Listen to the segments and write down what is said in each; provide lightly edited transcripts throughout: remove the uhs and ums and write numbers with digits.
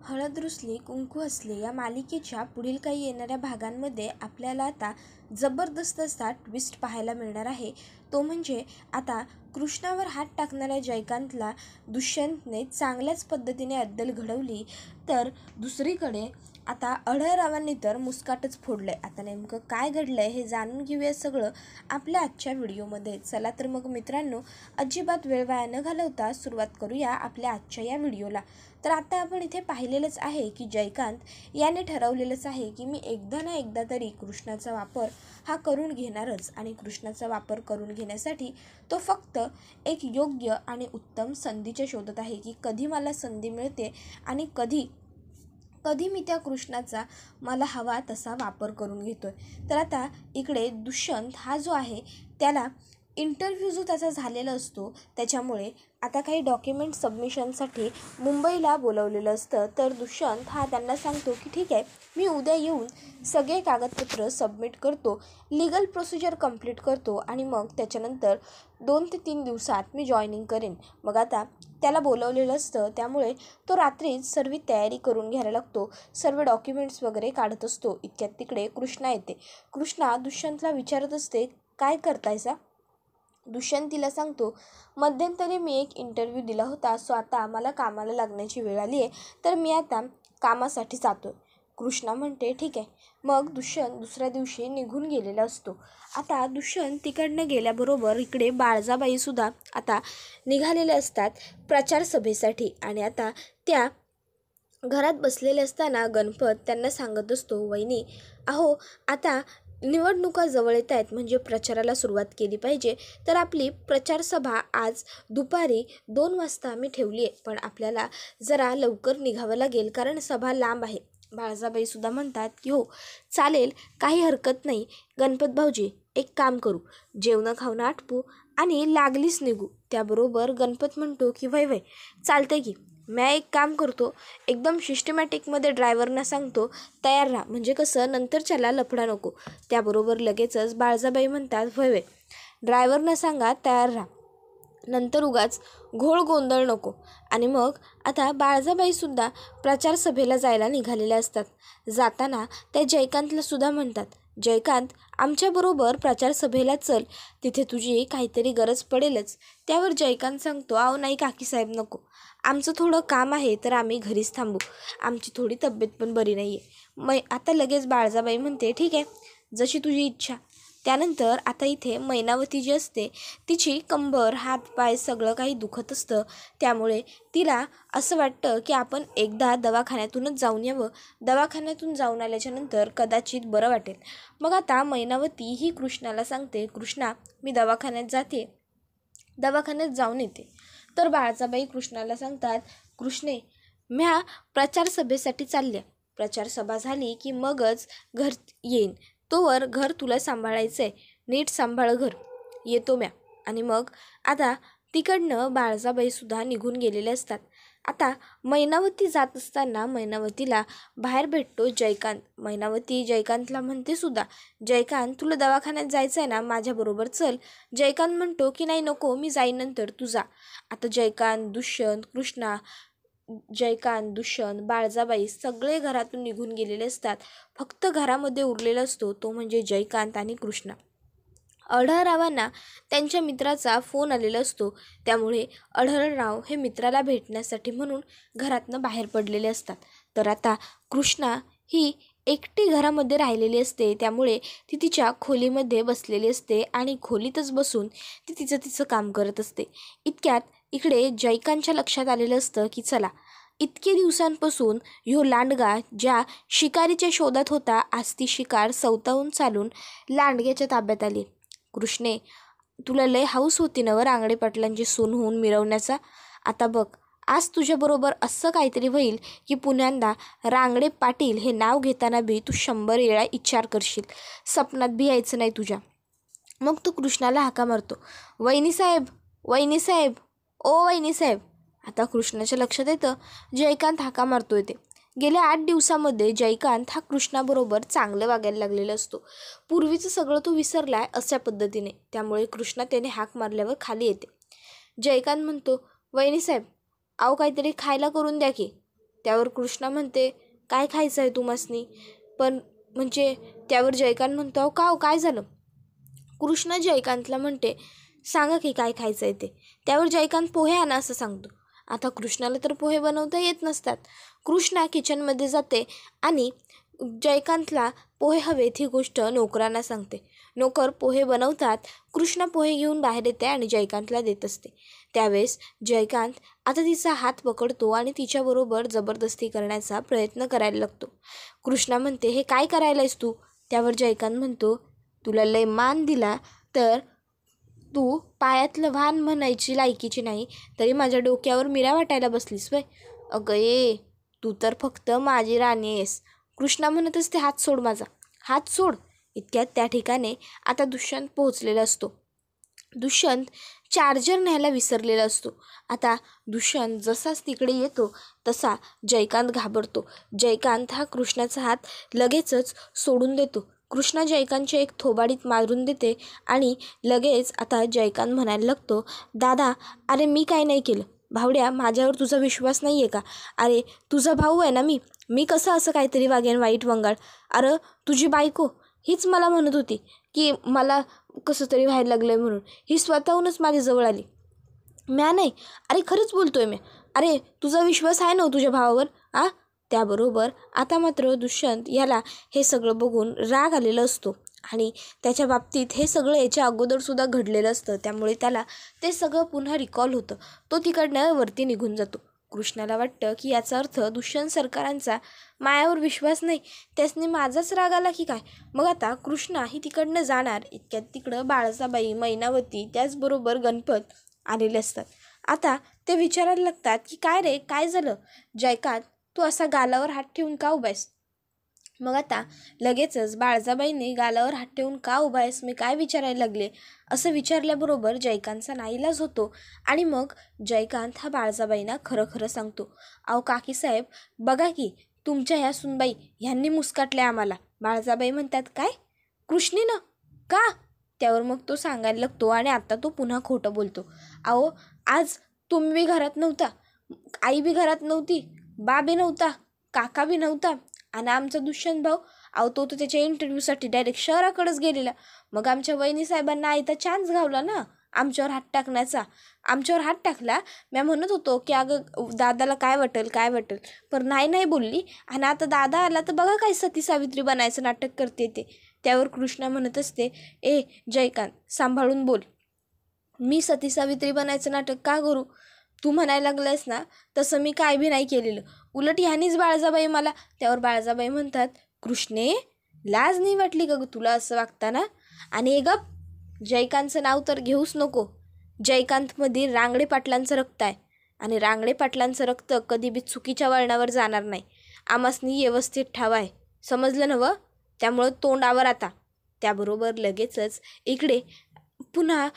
हळद रुसली कुंकू हसले या मालिकेच्या पुढील काही येणाऱ्या भागांमध्ये आपल्याला आता जबरदस्त असा ट्विस्ट पाहायला मिळणार आहे. तो म्हणजे आता कृष्णावर हात टाकणाऱ्या जयकांतला दुष्यंतने चांगल्याच पद्धतीने अद्दल घडवली, तर दुसरीकडे आता अढळरावांनी तर मुस्काटच फोडलंय. आता नेमकं काय घडलंय हे जाणून घेऊया सगळं आपल्या आजच्या व्हिडिओमध्ये. चला तर मग मित्रांनो, अजिबात वेळ वाया न घालवता सुरुवात करूया आपल्या आजच्या या व्हिडिओला. तर आता आपण इथे पाहिलेलंच आहे की जयकांत याने ठरवलेलंच आहे की मी एकदा ना एकदा तरी कृष्णाचा वापर हा करून घेणारच, आणि कृष्णाचा वापर करून घेण्यासाठी तो फक्त एक योग्य आणि उत्तम संधीच्या शोधत आहे की कधी मला संधी मिळते आणि कधी मी त्या कृष्णाचा मला हवा तसा वापर करून घेतोय. तर आता इकडे दुष्यंत हा जो आहे त्याला इंटरव्ह्यू जो त्याचा झालेला असतो त्याच्यामुळे आता काही डॉक्युमेंट सबमिशनसाठी मुंबईला बोलवलेलं असतं. तर दुष्यंत हा त्यांना सांगतो की ठीक आहे, मी उद्या येऊन सगळे कागदपत्र सबमिट करतो, लीगल प्रोसिजर कंप्लीट करतो आणि मग त्याच्यानंतर 2 ते 3 दिवसात मी जॉईनिंग करेन. मग आता त्याला बोलवलेलं असतं त्यामुळे तो रात्रीच सर्व तयारी करून घ्यायला लागतो, सर्व डॉक्युमेंट्स वगैरे काढत असतो. इतक्यात तिकडे कृष्णा येते. कृष्णा दुष्यंतला विचारत असते, काय करतायसा? दुष्यंत तिला सांगतो, मध्यंतरी मी एक इंटरव्ह्यू दिला होता, सो आता मला कामाला लागण्याची वेळ आली आहे, तर मी आता कामासाठी जातो. कृष्णा म्हणते ठीक आहे. मग दुष्यंत दुसऱ्या दिवशी निघून गेलेला असतो. आता दुष्यंत तिकडनं गेल्याबरोबर इकडे बाळजाबाईसुद्धा आता निघालेले असतात प्रचार सभेसाठी, आणि आता त्या घरात बसलेले असताना गणपत त्यांना सांगत असतो, वहिनी अहो आता निवडणुका जवळ येत आहेत, म्हणजे प्रचाराला सुरुवात केली पाहिजे. तर आपली प्रचारसभा आज दुपारी 2 वाजता आम्ही ठेवली आहे, पण आपल्याला जरा लवकर निघावं लागेल कारण सभा लांब आहे. बाळजाबाईसुद्धा म्हणतात की हो चालेल, काही हरकत नाही. गणपत भाऊजी एक काम करू, जेवणं खावणं आटपू आणि लागलीच निघू. त्याबरोबर गणपत म्हणतो की वय वय चालतंय की, मी एक काम करतो, एकदम सिस्टमॅटिकमध्ये ड्रायव्हरना सांगतो तयार राहा, म्हणजे कसं नंतरच्याला लफडा नको. त्याबरोबर लगेचच बाळजाबाई म्हणतात वय वय ड्रायव्हरना सांगा तयार राहा, नंतर उगाच घोळ गोंधळ नको. आणि मग आता बाळजाबाईसुद्धा प्रचार सभेला जायला निघालेल्या असतात. जाताना त्या जयकांतला सुद्धा म्हणतात, जयकांत आमच्याबरोबर प्रचार सभेला चल, तिथे तुझी काहीतरी गरज पडेलच. त्यावर जयकांत सांगतो, अहो नाही काकीसाहेब नको, आमचं थोडं काम आहे तर आम्ही घरीच थांबू, आमची थोडी तब्येत पण बरी नाही आहे. आता लगेच बाळजाबाई म्हणते ठीक आहे, जशी तुझी इच्छा. त्यानंतर आता इथे मैनावती जी असते तिची कंबर हातपाय सगळं काही दुखत असतं, त्यामुळे तिला असं वाटतं की आपण एकदा दवाखान्यातूनच जाऊन यावं. दवाखान्यातून जाऊन आल्याच्यानंतर कदाचित बरं वाटेल. मग आता मैनावती ही कृष्णाला सांगते, कृष्णा मी दवाखान्यात जाते, दवाखान्यात जाऊन येते. तर बाळजाबाई कृष्णाला सांगतात, कृष्णे म्या प्रचार सभेसाठी चालल्या, प्रचार सभा झाली की मगच घर येईन, तोवर घर तुला सांभाळायचं आहे, नीट सांभाळ घर, येतो म्या. आणि मग आता तिकडनं बाळजाबाईसुद्धा निघून गेलेले असतात. आता मैनावती जात असताना मैनावतीला बाहेर भेटतो जयकांत. मैनावती जयकांतला म्हणते सुद्धा, जयकांत तुला दवाखान्यात जायचं आहे ना, माझ्याबरोबर चल. जयकांत म्हणतो की नाही नको, मी जाईन नंतर, तू जा. आता जयकांत दुष्यंत कृष्णा जयकांत दुष्यंत बाळजाबाई सगळे घरातून निघून गेलेले असतात. फक्त घरामध्ये उरलेला असतो तो म्हणजे जयकांत आणि कृष्णा. अढळरावांना त्यांच्या मित्राचा फोन आलेला असतो, त्यामुळे अढळराव हे मित्राला भेटण्यासाठी म्हणून घरातनं बाहेर पडलेले असतात. तर आता कृष्णा ही एकटी घरामध्ये राहिलेली असते, त्यामुळे ती तिच्या खोलीमध्ये बसलेली असते आणि खोलीतच बसून ती तिचं काम करत असते. इतक्यात इकडे जयकांतच्या लक्षात आलेलं असतं की चला, इतके दिवसांपासून ह्यो लांडगा ज्या शिकारीच्या शोधात होता, आज ती शिकार सवतावून चालून लांडग्याच्या ताब्यात आली. कृष्णे तुला लय हाऊस होती ना वर रांगडे पाटलांची सून होऊन मिरवण्याचा, आता बघ आज तुझ्याबरोबर असं काहीतरी होईल की पुण्यांदा रांगडे पाटील हे नाव घेताना बी तू 100 वेळा विचार करशील, सपनात बी यायचं नाही तुझ्या. मग तो कृष्णाला हाका मारतो, वहिनीसाहेब वहिनीसाहेब ओ वहिनीसाहेब. आता कृष्णाच्या लक्षात येतं जयकांत हाका मारतोय ते. गेल्या 8 दिवसामध्ये जयकांत हा कृष्णाबरोबर चांगलं वागायला लागलेला असतो. पूर्वीचं सगळं तो विसरलाय अशा पद्धतीने, त्यामुळे कृष्णा त्याने हाक मारल्यावर खाली येते. जयकांत म्हणतो, वहिनीसाहेब अहो काहीतरी खायला करून द्या की. त्यावर कृष्णा म्हणते, काय खायचं आहे तुम्हासनी? पण म्हणजे त्यावर जयकांत म्हणतो, अहो का काय झालं? कृष्णा जयकांतला म्हणते, सांगा की काय खायचं आहे ते. त्यावर जयकांत पोहे आणा असं सांगतो. आता कृष्णाला तर पोहे बनवता येत नसतात. कृष्णा किचनमध्ये जाते आणि जयकांतला पोहे हवेत ही गोष्ट नोकरांना सांगते. नोकर पोहे बनवतात. कृष्णा पोहे घेऊन बाहेर येते आणि जयकांतला देत असते. त्यावेळेस जयकांत आता तिचा हात पकडतो आणि तिच्याबरोबर जबरदस्ती करण्याचा प्रयत्न करायला लागतो. कृष्णा म्हणते, हे काय करायलायस तू? त्यावर जयकांत म्हणतो, तुला लय मान दिला तर तू पायातलं वाहन म्हणायची लायकीची नाही, तरी माझ्या डोक्यावर मिरा वाटायला बसलीस वय? अगं ये, तू तर फक्त माझी राणी आहेस. कृष्णा म्हणत असते, हात सोड माझा, हात सोड. इतक्यात त्या ठिकाणी आता दुष्यंत पोहोचलेला असतो. दुष्यंत चार्जर न्यायला विसरलेला असतो. आता दुष्यंत जसाच तिकडे येतो तसा जयकांत घाबरतो. जयकांत हा कृष्णाचा हात लगेचच सोडून देतो. कृष्णा जयकांतच्या एक थोबाडीत मारून देते आणि लगेच आता जयकांत म्हणायला लागतो, दादा, अरे मी काय नाही केलं. भावड्या, माझ्यावर तुझा विश्वास नाही आहे का? अरे तुझा भाऊ आहे ना मी कसं असं काहीतरी वागेन वाईट वंगाळ? अरे तुझी बायको हीच मला म्हणत होती की मला कसं तरी व्हायला लागलं आहे म्हणून. ही स्वतःहूनच माझ्याजवळ आली. म्या नाही, अरे खरंच बोलतोय मी. अरे तुझा विश्वास आहे ना तुझ्या भावावर? त्याबरोबर आता मात्र दुष्यंत याला हे सगळं बघून राग आलेला असतो आणि त्याच्या बाबतीत हे सगळं याच्या अगोदरसुद्धा घडलेलं असतं. त्यामुळे त्याला ते सगळं पुन्हा रिकॉल होतं. तो तिकडनं वरती निघून जातो. कृष्णाला वाटतं की याचा अर्थ दुष्यंत सरकारांचा मायावर विश्वास नाही, त्यासनी माझाच राग आला की काय. मग आता कृष्णा ही तिकडनं जाणार. इतक्यात तिकडं बाळासाबाई, मैनावती, त्याचबरोबर गणपत आलेले असतात. आता ते विचारायला लागतात की काय रे, काय झालं? जयकांत, तू असा गालावर हात ठेवून का उभा आहेस? मग आता लगेचच बाळजाबाईने गालावर हात ठेवून का उभा आहेस, मी काय विचारायला लागले असं विचारल्याबरोबर जयकांतचा नाईलाज होतो आणि मग जयकांत हा बाळजाबाईंना खरं खरं सांगतो. अहो काकीसाहेब, बघा की तुमच्या ह्या सुनबाई ह्यांनी मुस्काटले आम्हाला. बाळजाबाई म्हणतात, काय कृष्णीनं? का? त्यावर मग तो सांगायला लागतो आणि आता तो पुन्हा खोटं बोलतो. अहो आज तुम्ही बी घरात नव्हता, आई बी घरात नव्हती, बा बी नव्हता, काका बी नव्हता आणि आमचा दुष्यंत भाऊ, अहो तो तर त्याच्या इंटरव्ह्यूसाठी डायरेक्ट शहराकडेच गेलेला. मग आमच्या वहिनी साहेबांना आयता चान्स घावला ना आमच्यावर हात टाकण्याचा. आमच्यावर हात टाकला. मी म्हणत होतो की अगं दादाला काय वाटेल काय वाटेल, पण नाही बोलली. आणि आता दादा आला तर बघा काय सती सावित्री बनायचं नाटक करते ते. त्यावर कृष्णा म्हणत असते, ए जयकांत, सांभाळून बोल. मी सती सावित्री बनायचं नाटक का करू? तू म्हणायला लागलायस ना तसं मी काय बी नाही केलेलं, उलट ह्यानीच बाळजाबाई मला. त्यावर बाळजाबाई म्हणतात, कृष्णे, लाज नाही वाटली का ग तुला असं वागताना? आणि गप, जयकांतचं नाव तर घेऊच नको. जयकांतमध्ये रांगडे पाटलांचं रक्त आहे आणि रांगडे पाटलांचं रक्त कधी बी चुकीच्या वळणावर जाणार नाही. आमासनी व्यवस्थित ठावाय, समजलं नवं? त्यामुळं तोंडावर आता. त्याबरोबर लगेचच इकडे पुन्हा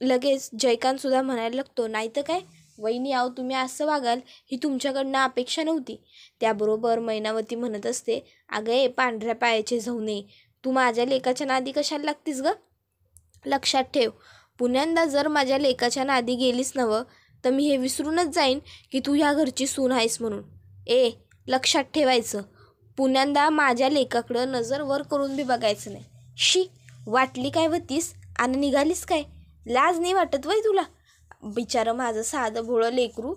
लगेच जयकांतसुद्धा म्हणायला लागतो, नाही तर काय वहिनी, आहो तुम्ही असं वागाल ही तुमच्याकडनं अपेक्षा नव्हती. त्याबरोबर मैनावती म्हणत असते, अगं ए पांढऱ्या पायाचे झवणे, तू माझ्या लेकाच्या नादी कशाला लागतीस ग? लक्षात ठेव, पुण्यांदा जर माझ्या लेकाच्या नादी गेलीस नवं तर मी हे विसरूनच जाईन की तू ह्या घरची सून आहेस म्हणून. लक्षात ठेवायचं, पुण्यांदा माझ्या लेकाकडं नजर वर करून बी बघायचं नाही. शी, वाटली काय होतीस आणि निघालीस काय? लाज नाही वाटत वय तुला? बिचारं माझं साधं भोळं लेकरू,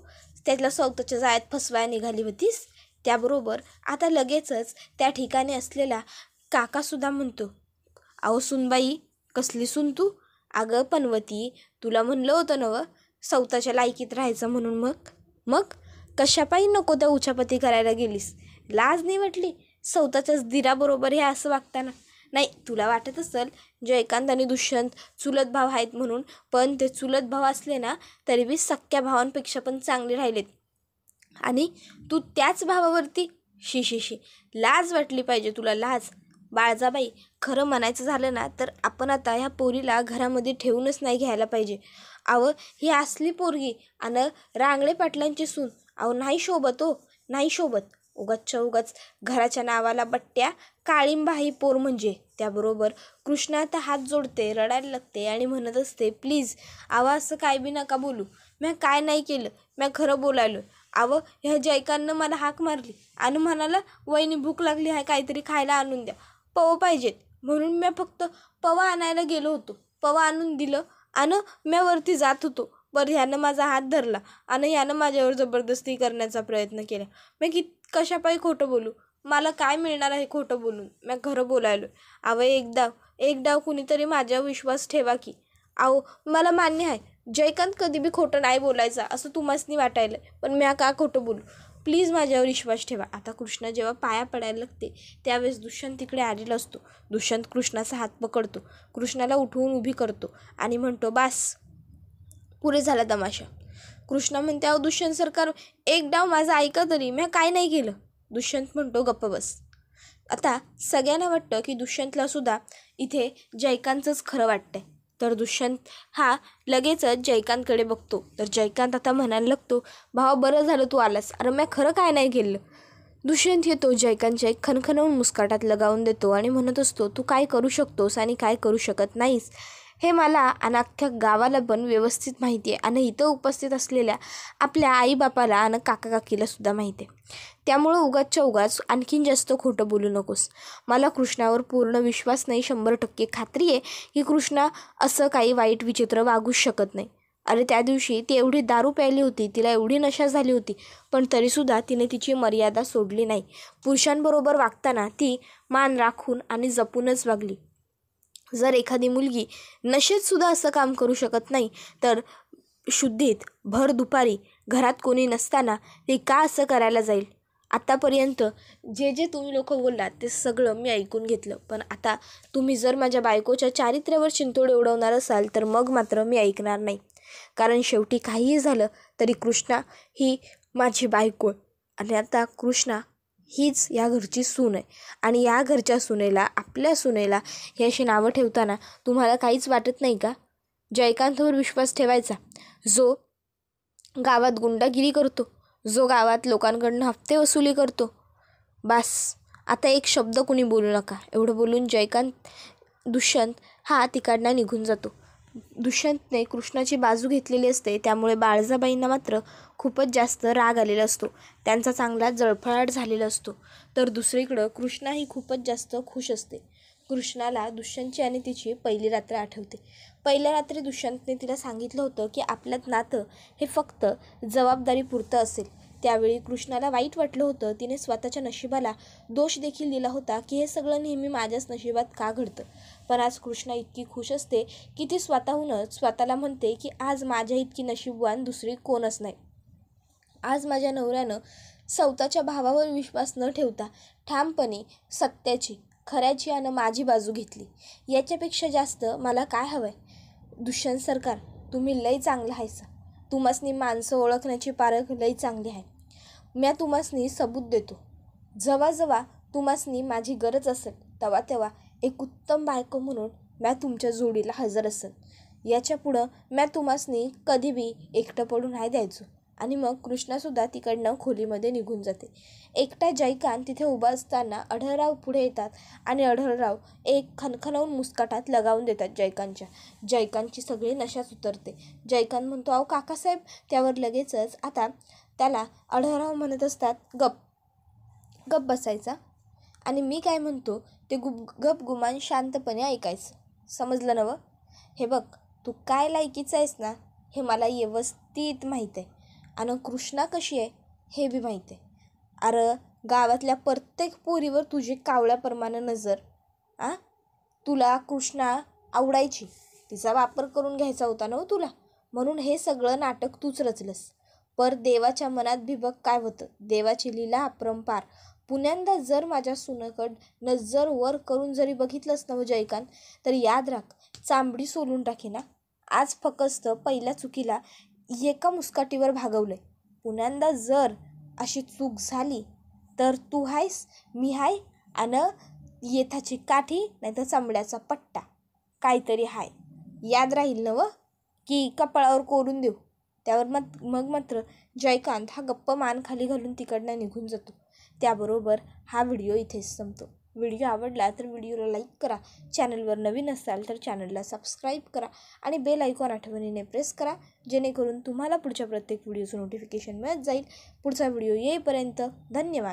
त्यातल्या स्वतःच्या जाळ्यात फसवायला निघाली होतीस. त्याबरोबर आता लगेचच त्या ठिकाणी असलेला काकासुद्धा म्हणतो, अहो सुनबाई, कसली सून तू? अगं पनवती, तुला म्हणलं होतं नवं स्वतःच्या लायकीत राहायचं म्हणून. मग कशापायी नको त्या उचापती करायला गेलीस? लाज नाही वाटली स्वतःच्याच दिराबरोबर हे असं वागताना? नाही, तुला वाटत असेल जयकांत आणि दुष्यंत चुलत भाव आहेत म्हणून, पण ते चुलत भाव असले ना तरी बी सख्या भावांपेक्षा पण चांगले राहिलेत. आणि तू त्याच भावावरती शी, लाज वाटली पाहिजे तुला, लाज. बाळजाबाई, खरं म्हणायचं झालं ना तर आपण आता ह्या पोरीला घरामध्ये ठेवूनच नाही घ्यायला पाहिजे. अहो ही असली पोरगी आणि रांगडे पाटलांची सून, अहो नाही शोभत हो, नाही शोभत. उगाच घराच्या नावाला बट्ट्या, काळिंबा ही पोर म्हणजे. त्याबरोबर कृष्णा आता हात जोडते, रडायला लागते आणि म्हणत असते, प्लीज आवा असं काय बी नका बोलू, म्या काय नाही केलं, म्या खरं बोलायलो. ह्या जयकांनं मला हाक मारली आणि म्हणाला, वहिनी भूक लागली आहे, काहीतरी खायला आणून द्या, पव पाहिजेत. म्हणून मी फक्त पवा आणायला गेलो होतो. पवा आणून दिलं आणि मी वरती जात होतो. बरं, ह्यानं माझा हात धरला आणि ह्यानं माझ्यावर जबरदस्ती करण्याचा प्रयत्न केला. मी कशापायी खोटं बोलू? मला काय मिळणार आहे खोटं बोलून? मी खरं बोलायलो. एक डाव कुणीतरी माझ्यावर विश्वास ठेवा की. मला मान्य आहे जयकांत कधी बी खोटं नाही बोलायचा असं तुम्हासनी वाटायलं, पण मी का खोटं बोलू? प्लीज माझ्यावर विश्वास ठेवा. आता कृष्ण जेव्हा पाया पडायला लागते त्यावेळेस दुष्यंत तिकडे आलेला असतो. दुष्यंत कृष्णाचा हात पकडतो, कृष्णाला उठवून उभी करतो आणि म्हणतो, बास, पुरे झाला तमाशा. कृष्णा म्हणते, दुष्यंत सरकार, एक डाव माझा ऐका तरी, मी काय नाही केलं. दुष्यंत म्हणतो, गप्प बस. आता सगळ्यांना वाटतं की दुष्यंतला सुद्धा इथे जयकांतच खरं वाटतंय. तर दुष्यंत हा लगेचच जयकांतकडे बघतो. तर जयकांत आता म्हणायला लागतो, भावा बरं झालं तू आलास, अरे मी खरं काय नाही केलं. दुष्यंत येतो, जयकांतच्या एक खणखणवून मुस्काटात लगावून देतो आणि म्हणत असतो, तू काय करू शकतोस आणि काय करू शकत नाहीस हे मला आणि अख्ख्या गावाला पण व्यवस्थित माहिती आहे आणि इथं उपस्थित असलेल्या आपल्या आईबापाला आणि काका काकीला सुद्धा माहिती आहे. त्यामुळं उगाचच्या उगाच आणखीन जास्त खोटं बोलू नकोस. मला कृष्णावर पूर्ण विश्वास नाही, 100% खात्री आहे की कृष्णा असं काही वाईट विचित्र वागूच शकत नाही. अरे त्या दिवशी ती एवढी दारू प्यायली होती, तिला एवढी नशा झाली होती, पण तरीसुद्धा तिने तिची मर्यादा सोडली नाही. पुरुषांबरोबर वागताना ती मान राखून आणि जपूनच वागली. जर एखादी मुलगी नशेतसुद्धा असं काम करू शकत नाही, तर शुद्धीत भर दुपारी घरात कोणी नसताना ती का असं करायला जाईल? आतापर्यंत जे तुम्ही लोक बोललात ते सगळं मी ऐकून घेतलं, पण आता तुम्ही जर माझ्या बायकोच्या चारित्र्यावर चिंतोड उडवणार असाल तर मग मात्र मी ऐकणार नाही. कारण शेवटी काहीही झालं तरी कृष्णा ही माझी बायको आणि आता कृष्णा हीच या घरची सून आहे आणि या घरच्या सुनेला, आपल्या सुनेला ही अशी नावं ठेवताना तुम्हाला काहीच वाटत नाही का? जयकांतवर विश्वास ठेवायचा, जो गावात गुंडागिरी करतो, जो गावात लोकांकडनं हप्ते वसुली करतो. बास, आता एक शब्द कुणी बोलू नका. एवढं बोलून दुष्यंत हा तिकडनं निघून जातो. दुष्यंतने कृष्णाची बाजू घेतलेली असते, त्यामुळे बाळजाबाईंना मात्र खूपच जास्त राग आलेला असतो. त्यांचा चांगला जळफळाट झालेला असतो. तर दुसरीकडं कृष्णा ही खूपच जास्त खुश असते. कृष्णाला दुष्यंतची आणि तिची पहिली रात्र आठवते. पहिल्या रात्री दुष्यंतने तिला सांगितलं होतं की आपलं नातं हे फक्त जबाबदारीपुरतं असेल. त्यावेळी कृष्णाला वाईट वाटलं होतं. तिने स्वतःच्या नशिबाला दोष देखील दिला होता की हे सगळं नेहमी माझ्याच नशिबात का घडतं. पण आज कृष्णा इतकी खुश असते की ती स्वतःहूनच स्वतःला म्हणते की आज माझ्या इतकी नशीबवान दुसरी कोणच नाही. आज माझ्या नवऱ्यानं स्वतःच्या भावावर विश्वास न ठेवता ठामपणे सत्याची, खऱ्याची आणि माझी बाजू घेतली. याच्यापेक्षा जास्त मला काय हवं आहे? दुष्यंत सरकार, तुम्ही लई चांगलं आहेसा. तुम्हासनी माणसं ओळखण्याची पारख लई चांगली आहे. मी तुम्हासनी सबूत देतो. जेव्हा जेव्हा तुम्हासनी माझी गरज असेल तेव्हा एक उत्तम बायको म्हणून मी तुमच्या जोडीला हजर असेल. याच्या पुढं मी तुम्हासनी कधी बी एकटं पडून नाही द्यायचो. आणि मग कृष्णासुद्धा तिकडनं खोलीमध्ये निघून जाते. एकटा जयकांत तिथे उभा असताना आढळराव पुढे येतात आणि आढळराव एक खणखणवून मुस्काटात लगावून देतात जयकांतच्या. जयकांतची सगळी नशाच उतरते. जयकांत म्हणतो, अहो काकासाहेब. त्यावर लगेचच आता त्याला आढळराव म्हणत असतात, गप बसायचा आणि मी काय म्हणतो ते गप गुमान शांतपणे ऐकायचं. समजलं नवं? हे बघ, तू काय लायकीचं आहेस ना हे मला व्यवस्थित माहीत आहे आणि कृष्णा कशी आहे हे बी माहीत आहे. अरे गावातल्या प्रत्येक पोरीवर तुझी कावळ्याप्रमाणे नजर. तुला कृष्णा आवडायची, तिचा वापर करून घ्यायचा होता ना तुला, म्हणून हे सगळं नाटक तूच रचलंस. पर देवाच्या मनात भी बघ काय होतं. देवाची लीला अपरंपार. पुण्यांदा जर माझ्या सुनेकडं नजर वर करून जरी बघितलंस ना जयकांत, तर याद राख, चांबडी सोलून टाके ना. आज फक्त पहिल्या चुकीला एका मुस्काटीवर भागवलंय. पुण्यांदा जर अशी चूक झाली तर तू आहेस, मी आहे आणि येथाची काठी नाही तर चांबड्याचा पट्टा काहीतरी हाय. याद राहील ना की कपाळावर कोरून देऊ. त्यावर मग मात्र जयकांत हा गप्प मान खाली घालून तिकडनं निघून जातो. त्याबरोबर हा व्हिडिओ इथेच संपतो. व्हिडिओ आवडला तर व्हिडिओला लाईक करा, चॅनलवर नवीन असाल तर चॅनलला सबस्क्राईब करा आणि बेल आयकॉन आठवणीने प्रेस करा, जेणेकरून तुम्हाला पुढच्या प्रत्येक व्हिडिओचं नोटिफिकेशन मिळत जाईल. पुढचा व्हिडिओ येईपर्यंत धन्यवाद.